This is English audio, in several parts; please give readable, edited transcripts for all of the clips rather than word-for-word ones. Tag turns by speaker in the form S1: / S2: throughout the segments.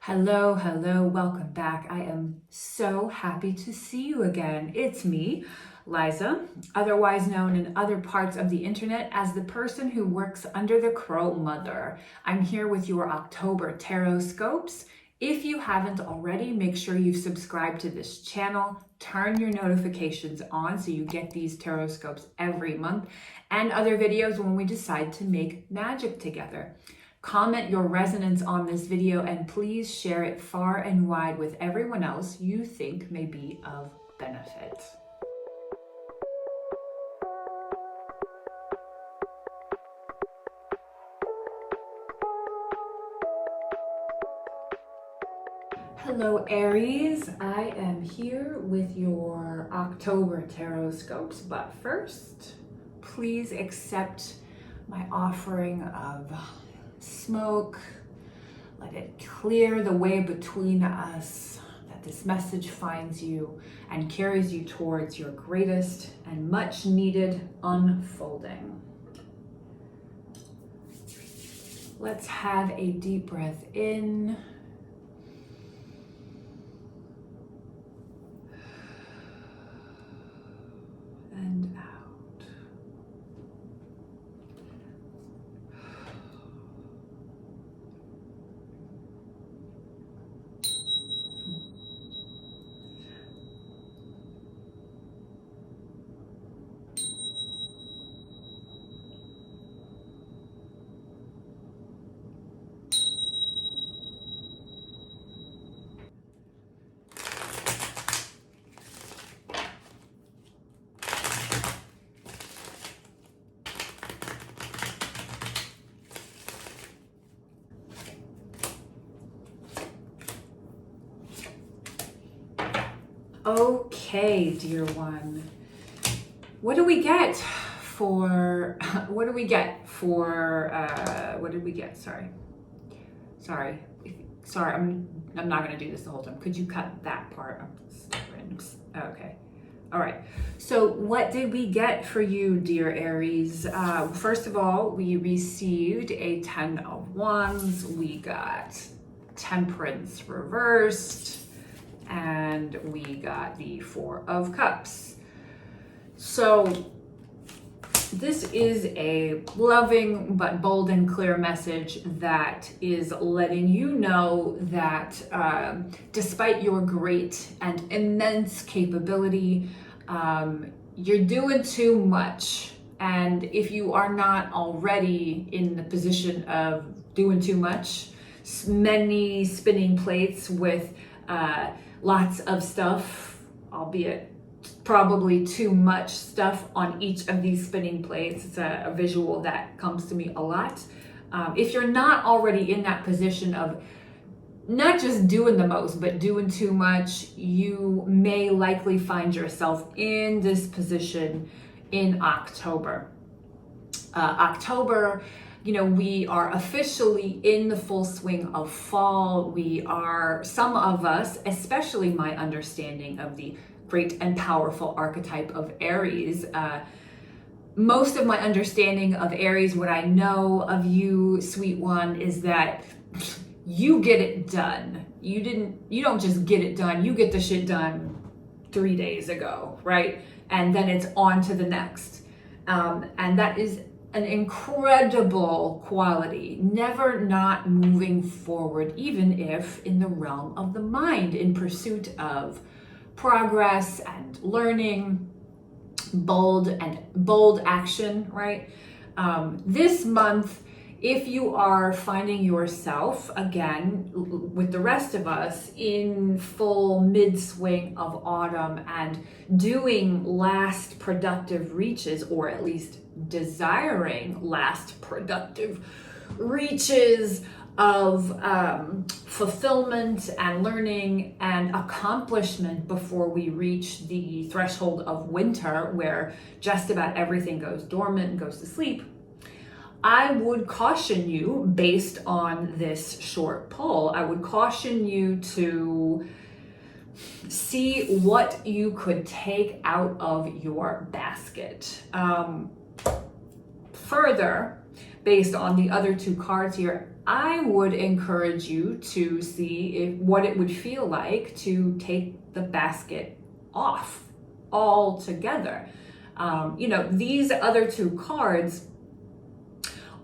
S1: Hello, welcome back. I am so happy to see you again. It's me, Liza, otherwise known in other parts of the internet as the person who works under the Crow Mother. I'm here with your October tarot scopes. If you haven't already, make sure you've subscribed to this channel, turn your notifications on so you get these tarot scopes every month and other videos when we decide to make magic together. Comment your resonance on this video and please share it far and wide with everyone else you think may be of benefit. Hello Aries, I am here with your October tarot scopes, but first, please accept my offering of smoke. Let it clear the way between us, that this message finds you and carries you towards your greatest and much needed unfolding. Let's have a deep breath in and out. Okay, dear one, what do we get for, what did we get, sorry, I'm not gonna do this the whole time. Could you cut that part? Okay, all right. So what did we get for you, dear Aries? First of all, we received a 10 of Wands, we got Temperance reversed, and we got the 4 of Cups. So this is a loving but bold and clear message that is letting you know that despite your great and immense capability, you're doing too much. And if you are not already in the position of doing too much, many spinning plates with lots of stuff, albeit probably too much stuff on each of these spinning plates. It's a visual that comes to me a lot. If you're not already in that position of not just doing the most, but doing too much, you may likely find yourself in this position in October. You know, we are officially in the full swing of fall. We are, some of us, especially my understanding of the great and powerful archetype of Aries. Most of my understanding of Aries, what I know of you, sweet one, is that you get it done. You don't just get it done, you get the shit done 3 days ago, right? And then it's on to the next. And that is an incredible quality, never not moving forward, even if in the realm of the mind, in pursuit of progress and learning, bold action, right? This month, if you are finding yourself, again, with the rest of us, in full mid-swing of autumn and doing last productive reaches, or at least desiring last productive reaches of fulfillment and learning and accomplishment before we reach the threshold of winter, where just about everything goes dormant and goes to sleep, I would caution you, based on this short poll, I would caution you to see what you could take out of your basket. Further, based on the other two cards here, I would encourage you to see what it would feel like to take the basket off altogether. These other two cards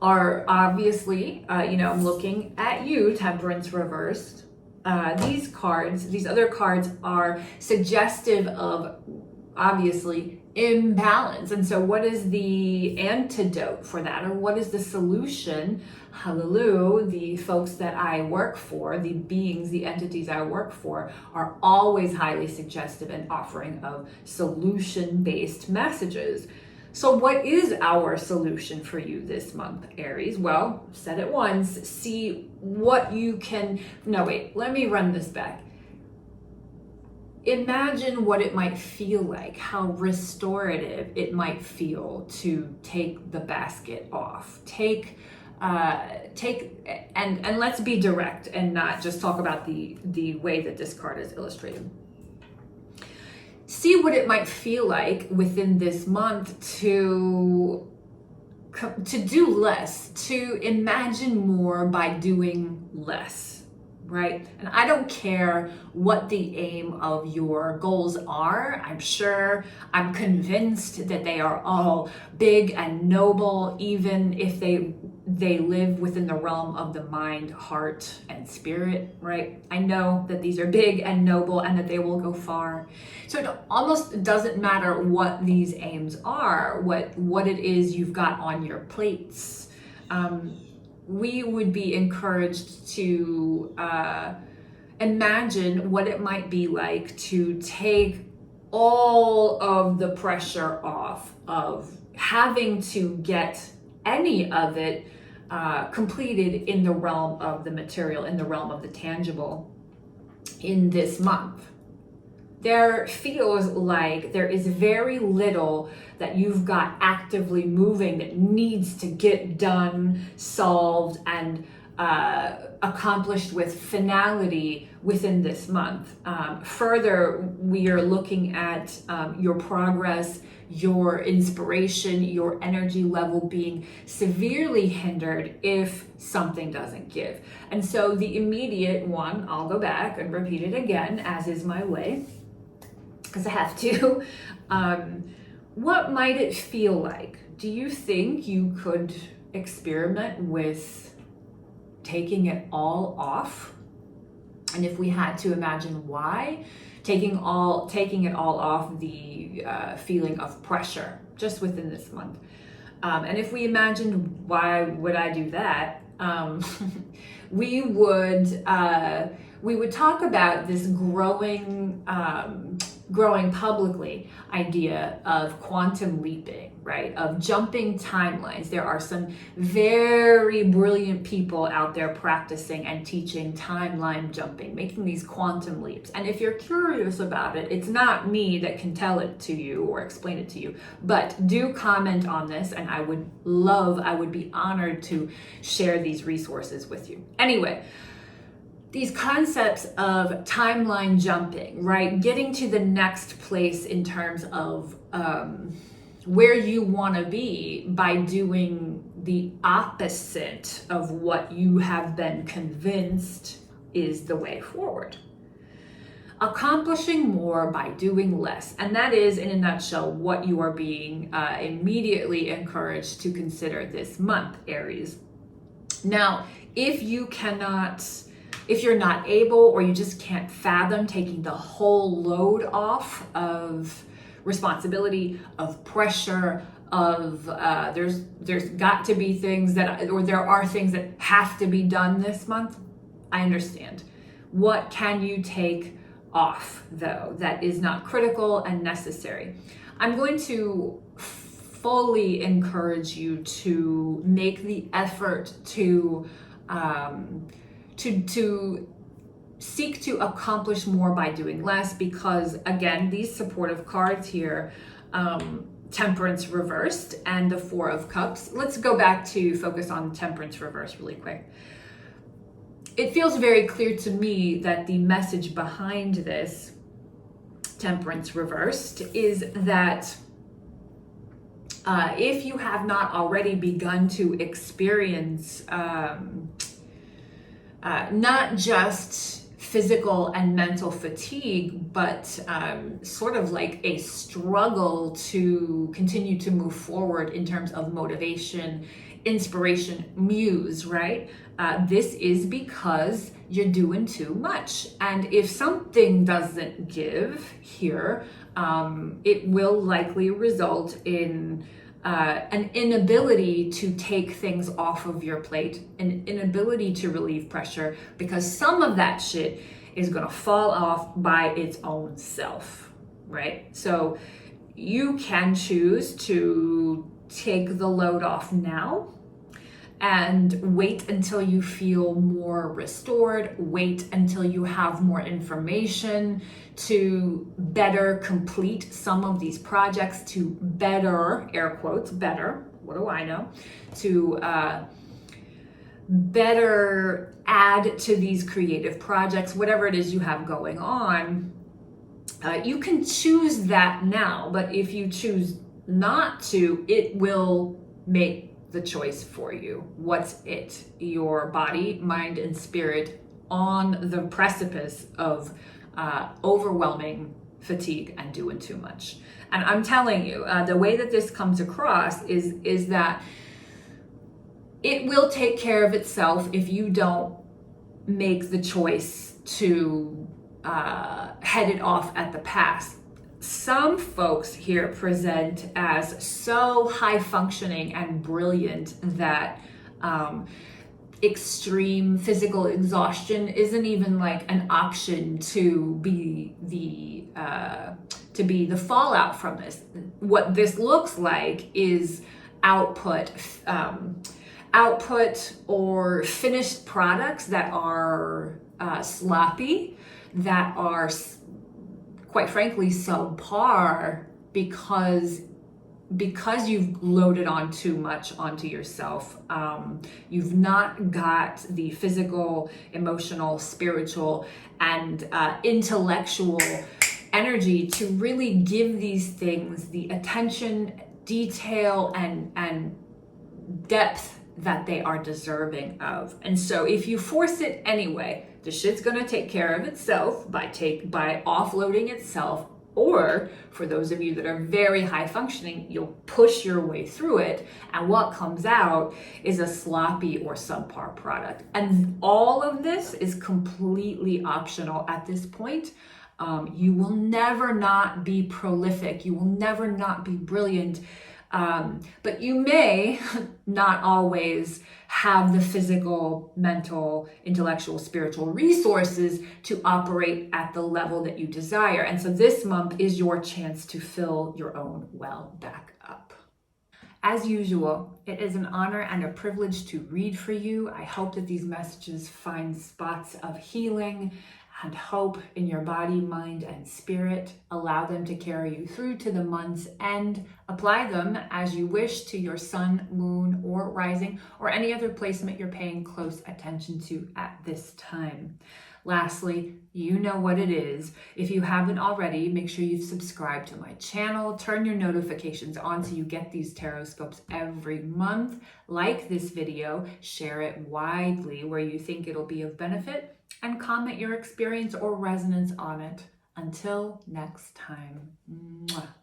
S1: are obviously, I'm looking at you, Temperance reversed. These other cards are suggestive of, obviously, imbalance. And so what is the antidote for that? Or what is the solution? Hallelujah, the folks that I work for, the beings, the entities I work for, are always highly suggestive and offering of solution-based messages. So what is our solution for you this month, Aries? Well, said it once, see what you can, no wait, let me run this back. Imagine what it might feel like, how restorative it might feel to take the basket off. And let's be direct and not just talk about the way that this card is illustrated. See what it might feel like within this month to do less, to imagine more by doing less, right? And I don't care what the aim of your goals are. I'm convinced that they are all big and noble, even if they live within the realm of the mind, heart, and spirit, right? I know that these are big and noble and that they will go far. So it almost doesn't matter what these aims are, what it is you've got on your plates. We would be encouraged to imagine what it might be like to take all of the pressure off of having to get any of it completed in the realm of the material, in the realm of the tangible in this month. There feels like there is very little that you've got actively moving that needs to get done, solved, and accomplished with finality within this month. Further, we are looking at your progress, your inspiration, your energy level being severely hindered if something doesn't give. And so the immediate one, I'll go back and repeat it again, as is my way, because I have to. What might it feel like? Do you think you could experiment with taking it all off? And if we had to imagine why, taking it all off the feeling of pressure just within this month. And if we imagined why would I do that, we would talk about this growing publicly idea of quantum leaping, right? Of jumping timelines. There are some very brilliant people out there practicing and teaching timeline jumping, making these quantum leaps. And if you're curious about it, it's not me that can tell it to you or explain it to you, but do comment on this, and I would be honored to share these resources with you. Anyway, these concepts of timeline jumping, right? Getting to the next place in terms of where you want to be by doing the opposite of what you have been convinced is the way forward. Accomplishing more by doing less. And that is, in a nutshell, what you are being immediately encouraged to consider this month, Aries. Now, if you're not able, or you just can't fathom taking the whole load off of responsibility, of pressure, of there's got to be things there are things that have to be done this month, I understand. What can you take off, though, that is not critical and necessary? I'm going to fully encourage you to make the effort to seek to accomplish more by doing less, because again, these supportive cards here, Temperance reversed and the Four of Cups. Let's go back to focus on Temperance reversed really quick. It feels very clear to me that the message behind this Temperance reversed is that If you have not already begun to experience not just physical and mental fatigue, but sort of like a struggle to continue to move forward in terms of motivation, inspiration, muse, right? This is because you're doing too much. And if something doesn't give here, it will likely result in an inability to take things off of your plate, an inability to relieve pressure, because some of that shit is gonna fall off by its own self, right? So you can choose to take the load off now and wait until you feel more restored, wait until you have more information to better complete some of these projects, to better, air quotes, better, what do I know, to better add to these creative projects, whatever it is you have going on. You can choose that now, but if you choose not to, it will make the choice for you. What's it? Your body, mind, and spirit on the precipice of overwhelming fatigue and doing too much. And I'm telling you, the way that this comes across is that it will take care of itself if you don't make the choice to head it off at the pass. Some folks here present as so high functioning and brilliant that extreme physical exhaustion isn't even like an option to be the fallout from this. What this looks like is output or finished products that are sloppy, that are quite frankly subpar, because you've loaded on too much onto yourself. You've not got the physical, emotional, spiritual, and intellectual energy to really give these things the attention, detail, and depth that they are deserving of. And so if you force it anyway, the shit's gonna take care of itself by offloading itself. Or for those of you that are very high functioning, you'll push your way through it, and what comes out is a sloppy or subpar product. And all of this is completely optional at this point. You will never not be prolific. You will never not be brilliant. But you may not always have the physical, mental, intellectual, spiritual resources to operate at the level that you desire. And so this month is your chance to fill your own well back up. As usual, it is an honor and a privilege to read for you. I hope that these messages find spots of healing and hope in your body, mind, and spirit. Allow them to carry you through to the month's end. Apply them as you wish to your sun, moon, or rising, or any other placement you're paying close attention to at this time. Lastly, you know what it is. If you haven't already, make sure you've subscribed to my channel. Turn your notifications on so you get these tarot scopes every month. Like this video, share it widely where you think it'll be of benefit, and comment your experience or resonance on it. Until next time. Mwah.